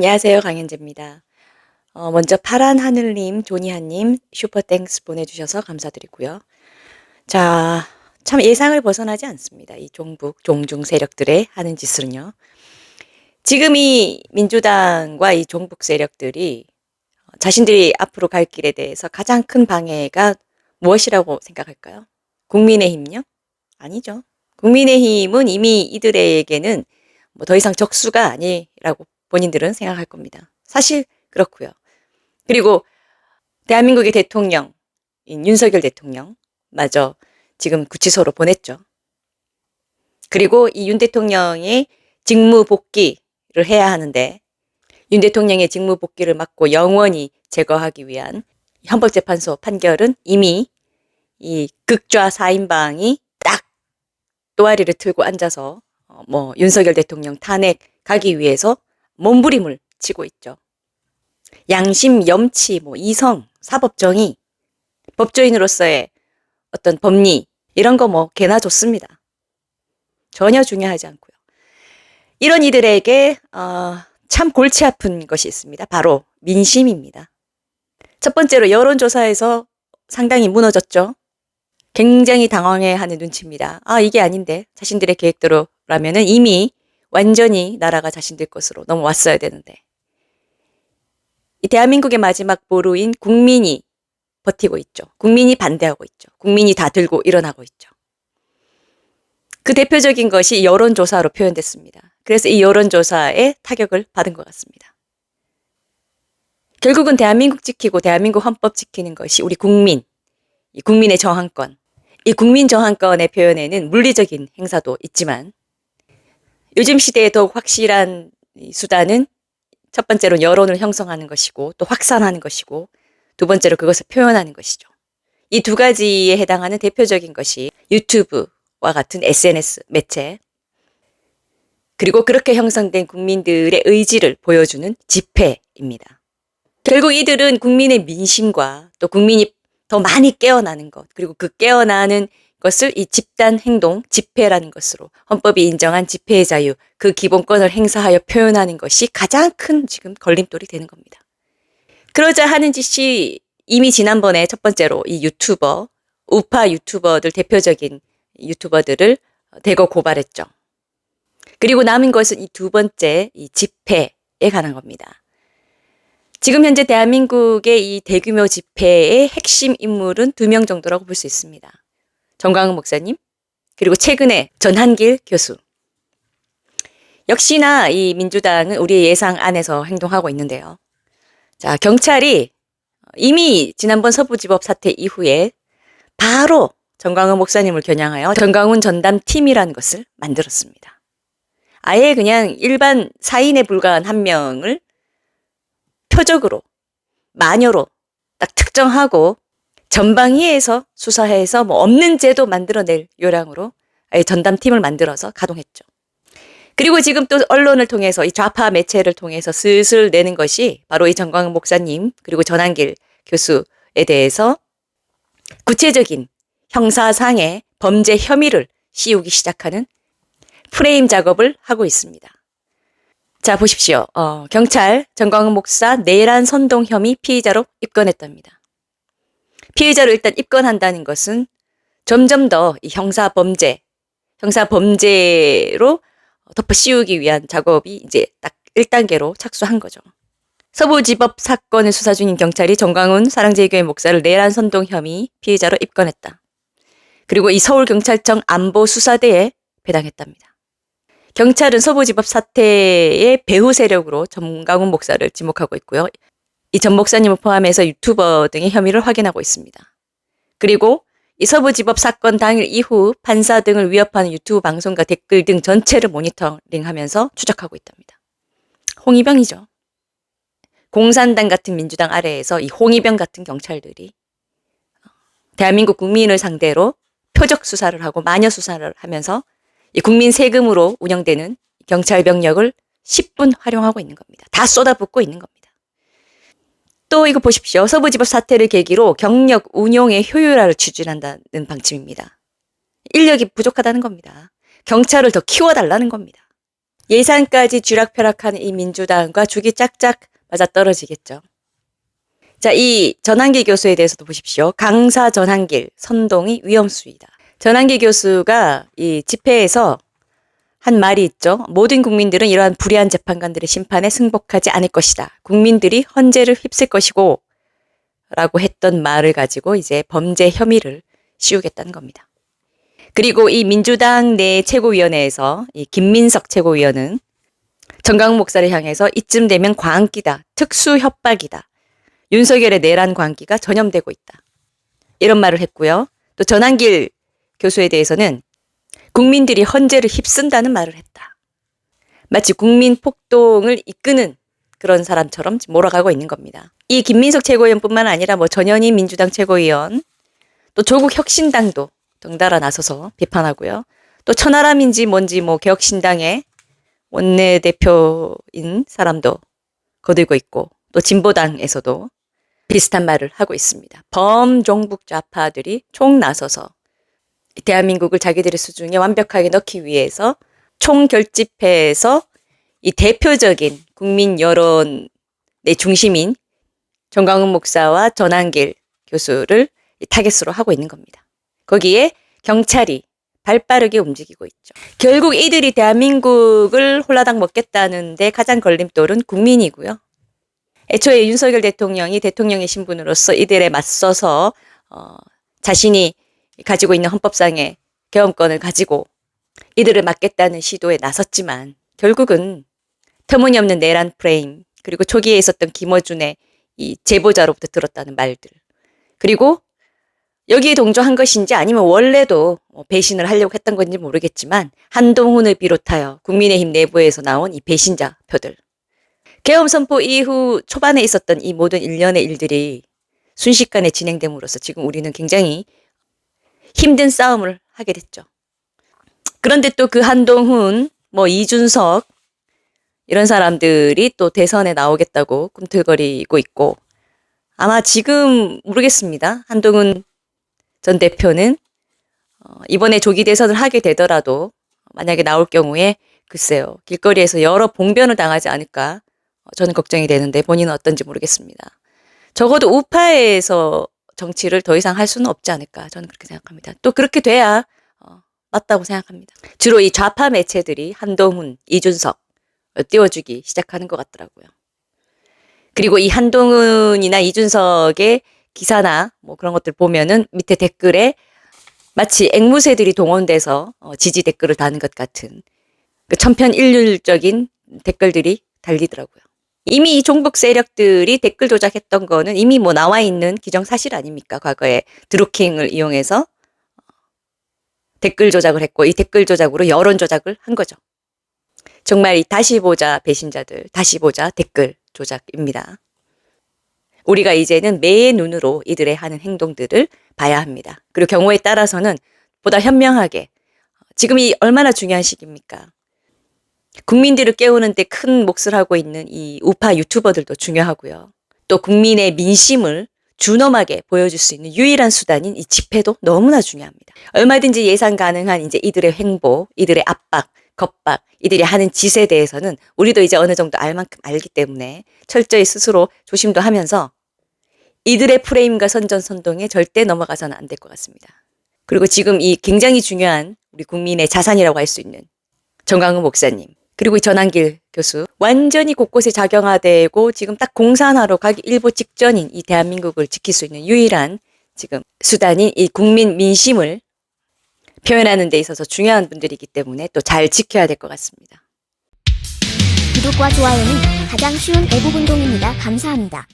안녕하세요. 강현재입니다. 먼저 파란 하늘님, 조니하님 슈퍼땡스 보내주셔서 감사드리고요. 자, 참 예상을 벗어나지 않습니다. 이 종북, 종중 세력들의 하는 짓은요. 지금 이 민주당과 이 종북 세력들이 자신들이 앞으로 갈 길에 대해서 가장 큰 방해가 무엇이라고 생각할까요? 국민의힘요? 아니죠. 국민의힘은 이미 이들에게는 뭐 더 이상 적수가 아니라고 본인들은 생각할 겁니다. 사실 그렇고요. 그리고 대한민국의 대통령, 윤석열 대통령 마저 지금 구치소로 보냈죠. 그리고 이 윤 대통령의 직무 복귀를 해야 하는데 윤 대통령의 직무 복귀를 막고 영원히 제거하기 위한 헌법재판소 판결은 이미 이 극좌 4인방이 딱 또아리를 틀고 앉아서 윤석열 대통령 탄핵 가기 위해서 몸부림을 치고 있죠. 양심, 염치, 이성, 사법정의, 법조인으로서의 어떤 법리 이런 거 개나 좋습니다. 전혀 중요하지 않고요. 이런 이들에게 참 골치 아픈 것이 있습니다. 바로 민심입니다. 첫 번째로 여론조사에서 상당히 무너졌죠. 굉장히 당황해하는 눈치입니다. 이게 아닌데 자신들의 계획대로라면은 이미 완전히 나라가 자신들 것으로 넘어왔어야 되는데 이 대한민국의 마지막 보루인 국민이 버티고 있죠. 국민이 반대하고 있죠. 국민이 다 들고 일어나고 있죠. 그 대표적인 것이 여론조사로 표현됐습니다. 그래서 이 여론조사에 타격을 받은 것 같습니다. 결국은 대한민국 지키고 대한민국 헌법 지키는 것이 우리 국민, 이 국민의 저항권, 이 국민 저항권의 표현에는 물리적인 행사도 있지만 요즘 시대에 더욱 확실한 수단은 첫 번째로 여론을 형성하는 것이고 또 확산하는 것이고 두 번째로 그것을 표현하는 것이죠. 이 두 가지에 해당하는 대표적인 것이 유튜브와 같은 SNS 매체 그리고 그렇게 형성된 국민들의 의지를 보여주는 집회입니다. 결국 이들은 국민의 민심과 또 국민이 더 많이 깨어나는 것 그리고 그 깨어나는 것을 이 집단 행동, 집회라는 것으로 헌법이 인정한 집회의 자유, 그 기본권을 행사하여 표현하는 것이 가장 큰 지금 걸림돌이 되는 겁니다. 그러자 하는 짓이 이미 지난번에 첫 번째로 이 유튜버, 우파 유튜버들 대표적인 유튜버들을 대거 고발했죠. 그리고 남은 것은 이 두 번째 이 집회에 관한 겁니다. 지금 현재 대한민국의 이 대규모 집회의 핵심 인물은 2명 정도라고 볼 수 있습니다. 정광훈 목사님, 그리고 최근에 전한길 교수. 역시나 이 민주당은 우리의 예상 안에서 행동하고 있는데요. 자, 경찰이 이미 지난번 서부지법 사태 이후에 바로 정광훈 목사님을 겨냥하여 정광훈 전담팀이라는 것을 만들었습니다. 아예 그냥 일반 사인에 불과한 한 명을 표적으로, 마녀로 딱 특정하고 전방위에서 수사해서 없는 죄도 만들어낼 요량으로 아예 전담팀을 만들어서 가동했죠. 그리고 지금 또 언론을 통해서 이 좌파 매체를 통해서 슬슬 내는 것이 바로 이 정광훈 목사님 그리고 전한길 교수에 대해서 구체적인 형사상의 범죄 혐의를 씌우기 시작하는 프레임 작업을 하고 있습니다. 자, 보십시오. 경찰 정광훈 목사 내란 선동 혐의 피의자로 입건했답니다. 피해자로 일단 입건한다는 것은 점점 더 이 형사범죄로 덮어 씌우기 위한 작업이 이제 딱 1단계로 착수한 거죠. 서부지법 사건을 수사 중인 경찰이 정광훈 사랑제일교회 목사를 내란 선동 혐의 피해자로 입건했다. 그리고 이 서울경찰청 안보수사대에 배당했답니다. 경찰은 서부지법 사태의 배후 세력으로 정광훈 목사를 지목하고 있고요. 이 전 목사님을 포함해서 유튜버 등의 혐의를 확인하고 있습니다. 그리고 이 서부지법 사건 당일 이후 판사 등을 위협하는 유튜브 방송과 댓글 등 전체를 모니터링하면서 추적하고 있답니다. 홍위병이죠. 공산당 같은 민주당 아래에서 이 홍위병 같은 경찰들이 대한민국 국민을 상대로 표적 수사를 하고 마녀 수사를 하면서 이 국민 세금으로 운영되는 경찰 병력을 10분 활용하고 있는 겁니다. 다 쏟아붓고 있는 겁니다. 또 이거 보십시오. 서부지법 사태를 계기로 경력 운용의 효율화를 추진한다는 방침입니다. 인력이 부족하다는 겁니다. 경찰을 더 키워달라는 겁니다. 예산까지 쥐락펴락하는 이 민주당과 죽이 짝짝 맞아떨어지겠죠. 자, 이 전한길 교수에 대해서도 보십시오. 강사 전한길 선동이 위험수위다. 전한길 교수가 이 집회에서 한 말이 있죠. 모든 국민들은 이러한 불의한 재판관들의 심판에 승복하지 않을 것이다. 국민들이 헌재를 휩쓸 것이고 라고 했던 말을 가지고 이제 범죄 혐의를 씌우겠다는 겁니다. 그리고 이 민주당 내 최고위원회에서 이 김민석 최고위원은 정강훈 목사를 향해서 이쯤 되면 광기다. 특수 협박이다. 윤석열의 내란 광기가 전염되고 있다. 이런 말을 했고요. 또 전한길 교수에 대해서는 국민들이 헌재를 휩쓴다는 말을 했다. 마치 국민 폭동을 이끄는 그런 사람처럼 몰아가고 있는 겁니다. 이 김민석 최고위원뿐만 아니라 뭐 전현희 민주당 최고위원, 또 조국 혁신당도 덩달아 나서서 비판하고요. 또 천하람인지 뭔지 뭐 개혁신당의 원내대표인 사람도 거들고 있고, 또 진보당에서도 비슷한 말을 하고 있습니다. 범종북 좌파들이 총 나서서 대한민국을 자기들의 수중에 완벽하게 넣기 위해서 총결집회에서 이 대표적인 국민 여론의 중심인 정강훈 목사와 전한길 교수를 타겟으로 하고 있는 겁니다. 거기에 경찰이 발빠르게 움직이고 있죠. 결국 이들이 대한민국을 홀라당 먹겠다는데 가장 걸림돌은 국민이고요. 애초에 윤석열 대통령이 대통령의 신분으로서 이들에 맞서서 자신이 가지고 있는 헌법상의 개헌권을 가지고 이들을 막겠다는 시도에 나섰지만 결국은 터무니없는 내란 프레임, 그리고 초기에 있었던 김어준의 이 제보자로부터 들었다는 말들, 그리고 여기에 동조한 것인지 아니면 원래도 배신을 하려고 했던 건지 모르겠지만 한동훈을 비롯하여 국민의힘 내부에서 나온 이 배신자 표들, 계엄 선포 이후 초반에 있었던 이 모든 일련의 일들이 순식간에 진행됨으로써 지금 우리는 굉장히 힘든 싸움을 하게 됐죠. 그런데 또 그 한동훈, 뭐 이준석 이런 사람들이 또 대선에 나오겠다고 꿈틀거리고 있고, 아마 지금 모르겠습니다. 한동훈 전 대표는 이번에 조기 대선을 하게 되더라도 만약에 나올 경우에 글쎄요, 길거리에서 여러 봉변을 당하지 않을까 저는 걱정이 되는데 본인은 어떤지 모르겠습니다. 적어도 우파에서 정치를 더 이상 할 수는 없지 않을까 저는 그렇게 생각합니다. 또 그렇게 돼야 맞다고 생각합니다. 주로 이 좌파 매체들이 한동훈, 이준석 띄워주기 시작하는 것 같더라고요. 그리고 이 한동훈이나 이준석의 기사나 뭐 그런 것들 보면은 밑에 댓글에 마치 앵무새들이 동원돼서 지지 댓글을 다는 것 같은 그 천편일률적인 댓글들이 달리더라고요. 이미 이 종북 세력들이 댓글 조작했던 거는 이미 뭐 나와 있는 기정사실 아닙니까? 과거에 드루킹을 이용해서 댓글 조작을 했고, 이 댓글 조작으로 여론 조작을 한 거죠. 정말 이 다시 보자 배신자들, 다시 보자 댓글 조작입니다. 우리가 이제는 매의 눈으로 이들의 하는 행동들을 봐야 합니다. 그리고 경우에 따라서는 보다 현명하게, 지금이 얼마나 중요한 시기입니까? 국민들을 깨우는 데 큰 몫을 하고 있는 이 우파 유튜버들도 중요하고요. 또 국민의 민심을 준엄하게 보여줄 수 있는 유일한 수단인 이 집회도 너무나 중요합니다. 얼마든지 예상 가능한 이제 이들의 횡보, 이들의 압박, 겁박, 이들이 하는 짓에 대해서는 우리도 이제 어느 정도 알 만큼 알기 때문에 철저히 스스로 조심도 하면서 이들의 프레임과 선전선동에 절대 넘어가서는 안 될 것 같습니다. 그리고 지금 이 굉장히 중요한 우리 국민의 자산이라고 할 수 있는 정강훈 목사님, 그리고 이 전한길 교수, 완전히 곳곳에 작용화되고 지금 딱 공산화로 가기 일보 직전인 이 대한민국을 지킬 수 있는 유일한 지금 수단인 이 국민 민심을 표현하는 데 있어서 중요한 분들이기 때문에 또 잘 지켜야 될 것 같습니다. 구독과 좋아요는 가장 쉬운 애국 운동입니다. 감사합니다.